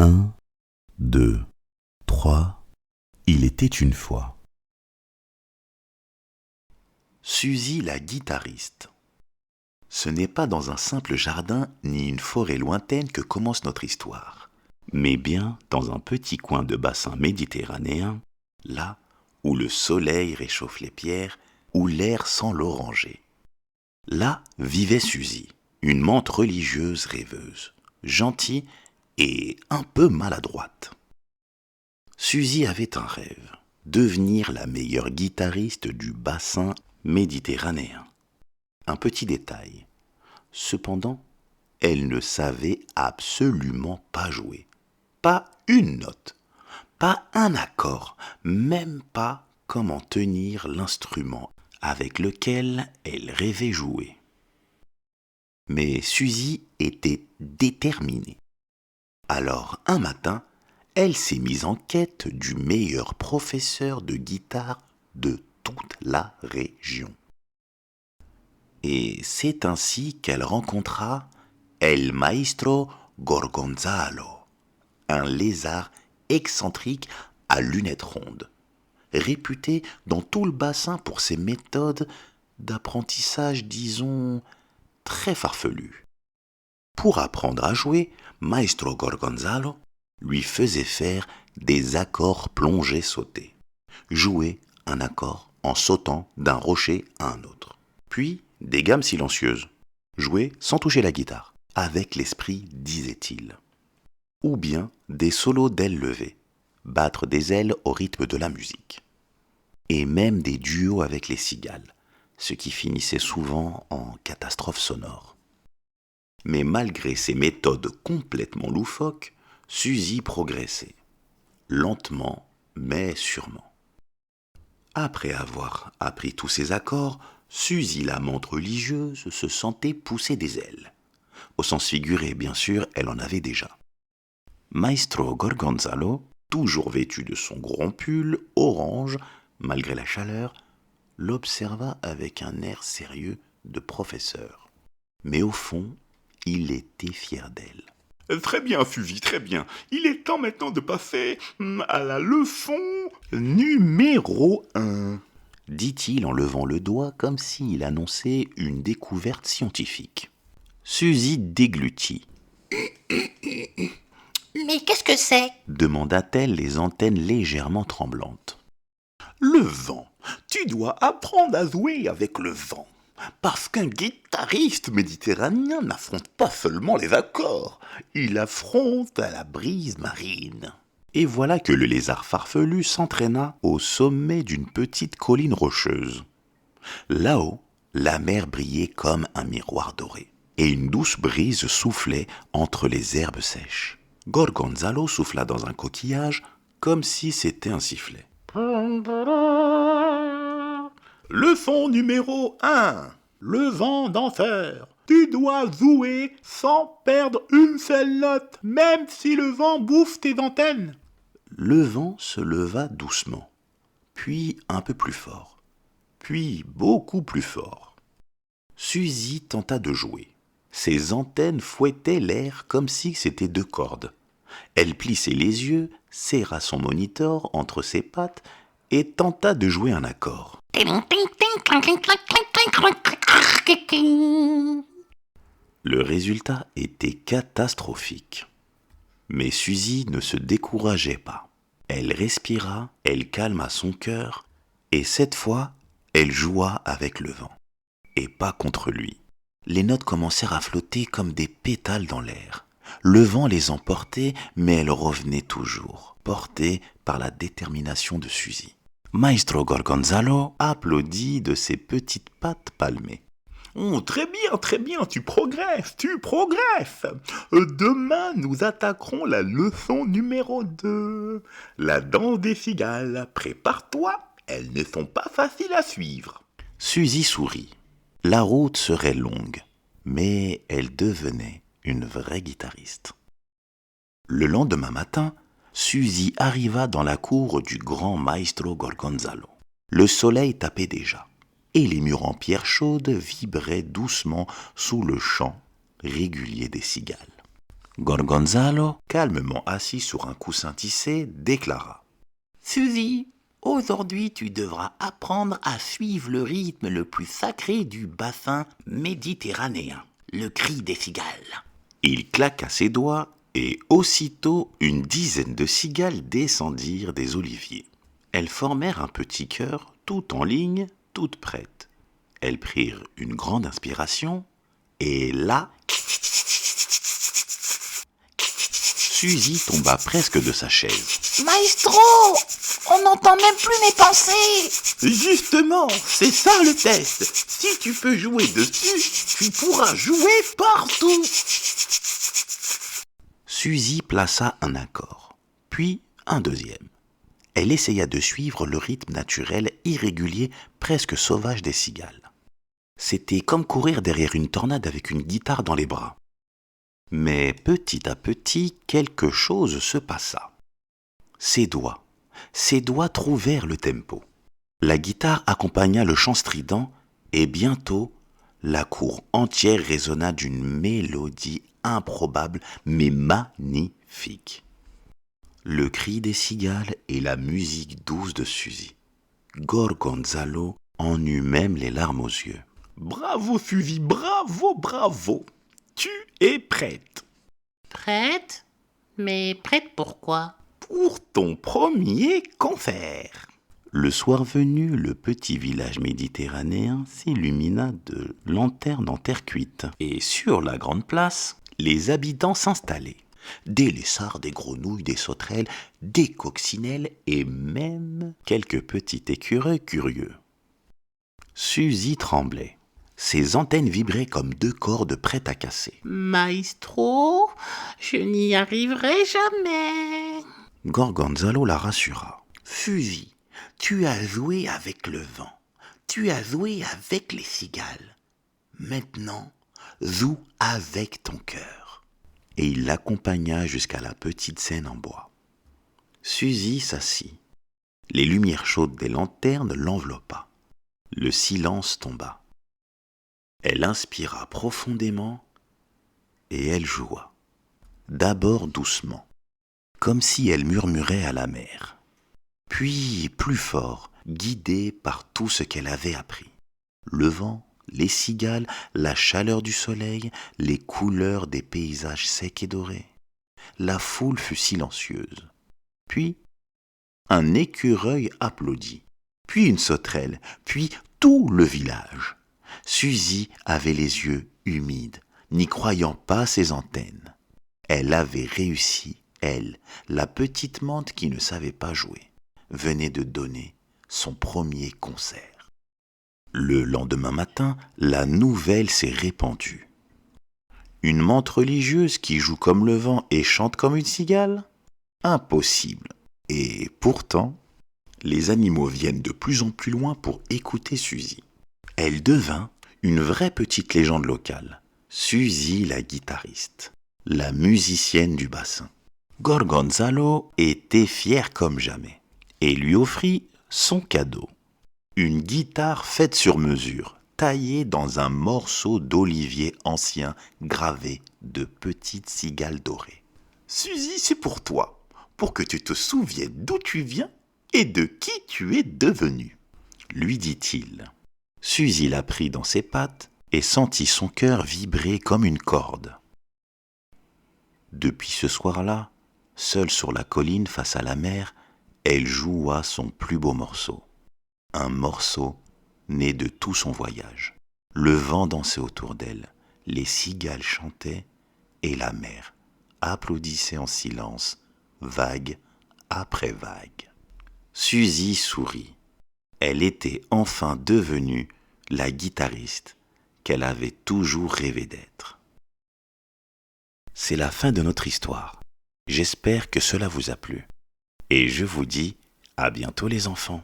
1, 2, 3, il était une fois. Suzy la guitariste. Ce n'est pas dans un simple jardin ni une forêt lointaine que commence notre histoire, mais bien dans un petit coin de bassin méditerranéen, là où le soleil réchauffe les pierres, où l'air sent l'oranger. Là vivait Suzy, une menthe religieuse rêveuse, gentille et un peu maladroite. Suzy avait un rêve, devenir la meilleure guitariste du bassin méditerranéen. Un petit détail. Cependant, elle ne savait absolument pas jouer. Pas une note, pas un accord, même pas comment tenir l'instrument avec lequel elle rêvait jouer. Mais Suzy était déterminée. Alors, un matin, elle s'est mise en quête du meilleur professeur de guitare de toute la région. Et c'est ainsi qu'elle rencontra El Maestro Gorgonzalo, un lézard excentrique à lunettes rondes, réputé dans tout le bassin pour ses méthodes d'apprentissage, disons, très farfelues. Pour apprendre à jouer, Maestro Gorgonzalo lui faisait faire des accords plongés sautés. Jouer un accord en sautant d'un rocher à un autre. Puis des gammes silencieuses. Jouer sans toucher la guitare, avec l'esprit, disait-il. Ou bien des solos d'ailes levées. Battre des ailes au rythme de la musique. Et même des duos avec les cigales, ce qui finissait souvent en catastrophe sonore. Mais malgré ces méthodes complètement loufoques, Suzy progressait, lentement mais sûrement. Après avoir appris tous ces accords, Suzy la menthe religieuse se sentait pousser des ailes. Au sens figuré, bien sûr, elle en avait déjà. Maestro Gorgonzalo, toujours vêtu de son grand pull orange, malgré la chaleur, l'observa avec un air sérieux de professeur. Mais au fond, il était fier d'elle. Très bien, Suzy, très bien. Il est temps maintenant de passer à la leçon numéro 1. Dit-il en levant le doigt comme s'il annonçait une découverte scientifique. Suzy déglutit. Mais qu'est-ce que c'est ? Demanda-t-elle, les antennes légèrement tremblantes. Le vent. Tu dois apprendre à jouer avec le vent. Parce qu'un guitariste méditerranéen n'affronte pas seulement les accords, il affronte à la brise marine. Et voilà que le lézard farfelu s'entraîna au sommet d'une petite colline rocheuse. Là-haut, la mer brillait comme un miroir doré, et une douce brise soufflait entre les herbes sèches. Gorgonzalo souffla dans un coquillage comme si c'était un sifflet. Leçon numéro 1. Le vent d'enfer. Tu dois jouer sans perdre une seule note, même si le vent bouffe tes antennes. Le vent se leva doucement, puis un peu plus fort, puis beaucoup plus fort. Suzy tenta de jouer. Ses antennes fouettaient l'air comme si c'était deux cordes. Elle plissait les yeux, serra son moniteur entre ses pattes et tenta de jouer un accord. Le résultat était catastrophique. Mais Suzy ne se décourageait pas. Elle respira, elle calma son cœur, et cette fois, elle joua avec le vent, et pas contre lui. Les notes commencèrent à flotter comme des pétales dans l'air. Le vent les emportait, mais elles revenaient toujours, portées par la détermination de Suzy. Maestro Gorgonzalo applaudit de ses petites pattes palmées. Oh, très bien, tu progresses. Demain, nous attaquerons la leçon numéro 2. La danse des cigales. Prépare-toi, elles ne sont pas faciles à suivre. Suzy sourit. La route serait longue, mais elle devenait une vraie guitariste. Le lendemain matin, Suzy arriva dans la cour du grand Maestro Gorgonzalo. Le soleil tapait déjà, et les murs en pierre chaude vibraient doucement sous le chant régulier des cigales. Gorgonzalo, calmement assis sur un coussin tissé, déclara. Suzy, aujourd'hui tu devras apprendre à suivre le rythme le plus sacré du bassin méditerranéen, le cri des cigales. Il claqua ses doigts et aussitôt une dizaine de cigales descendirent des oliviers. Elles formèrent un petit chœur, tout en ligne, toutes prêtes. Elles prirent une grande inspiration et là, Suzy tomba presque de sa chaise. Maestro, on n'entend même plus mes pensées. Justement, c'est ça le test. Si tu peux jouer dessus, tu pourras jouer partout. Suzy plaça un accord, puis un deuxième. Elle essaya de suivre le rythme naturel, irrégulier, presque sauvage des cigales. C'était comme courir derrière une tornade avec une guitare dans les bras. Mais petit à petit, quelque chose se passa. Ses doigts trouvèrent le tempo. La guitare accompagna le chant strident et bientôt, la cour entière résonna d'une mélodie improbable mais magnifique. Le cri des cigales et la musique douce de Suzy. Gorgonzalo en eut même les larmes aux yeux. Bravo Suzy, bravo, bravo. Tu es prête. Prête? Mais prête pourquoi? Pour ton premier concert. Le soir venu, le petit village méditerranéen s'illumina de lanternes en terre cuite. Et sur la grande place, les habitants s'installaient. Des lézards, des grenouilles, des sauterelles, des coccinelles et même quelques petits écureuils curieux. Suzy tremblait. Ses antennes vibraient comme deux cordes prêtes à casser. Maestro, je n'y arriverai jamais. Gorgonzalo la rassura. Suzy, tu as joué avec le vent. Tu as joué avec les cigales. Maintenant, joue avec ton cœur. Et il l'accompagna jusqu'à la petite scène en bois. Suzy s'assit. Les lumières chaudes des lanternes l'enveloppa. Le silence tomba. Elle inspira profondément et elle joua. D'abord doucement, comme si elle murmurait à la mer. Puis plus fort, guidée par tout ce qu'elle avait appris. Le vent, les cigales, la chaleur du soleil, les couleurs des paysages secs et dorés. La foule fut silencieuse. Puis, un écureuil applaudit. Puis une sauterelle, puis tout le village. Suzy avait les yeux humides, n'y croyant pas ses antennes. Elle avait réussi, elle, la petite mante qui ne savait pas jouer, venait de donner son premier concert. Le lendemain matin, la nouvelle s'est répandue. Une mante religieuse qui joue comme le vent et chante comme une cigale? Impossible. Et pourtant, les animaux viennent de plus en plus loin pour écouter Suzy. Elle devint une vraie petite légende locale. Suzy la guitariste, la musicienne du bassin. Gorgonzalo était fier comme jamais et lui offrit son cadeau. Une guitare faite sur mesure, taillée dans un morceau d'olivier ancien gravé de petites cigales dorées. Suzy, c'est pour toi, pour que tu te souviennes d'où tu viens et de qui tu es devenu, lui dit-il. Suzy la prit dans ses pattes et sentit son cœur vibrer comme une corde. Depuis ce soir-là, seule sur la colline face à la mer, elle joua son plus beau morceau. Un morceau né de tout son voyage. Le vent dansait autour d'elle, les cigales chantaient et la mer applaudissait en silence, vague après vague. Suzy sourit. Elle était enfin devenue la guitariste qu'elle avait toujours rêvé d'être. C'est la fin de notre histoire. J'espère que cela vous a plu. Et je vous dis à bientôt les enfants.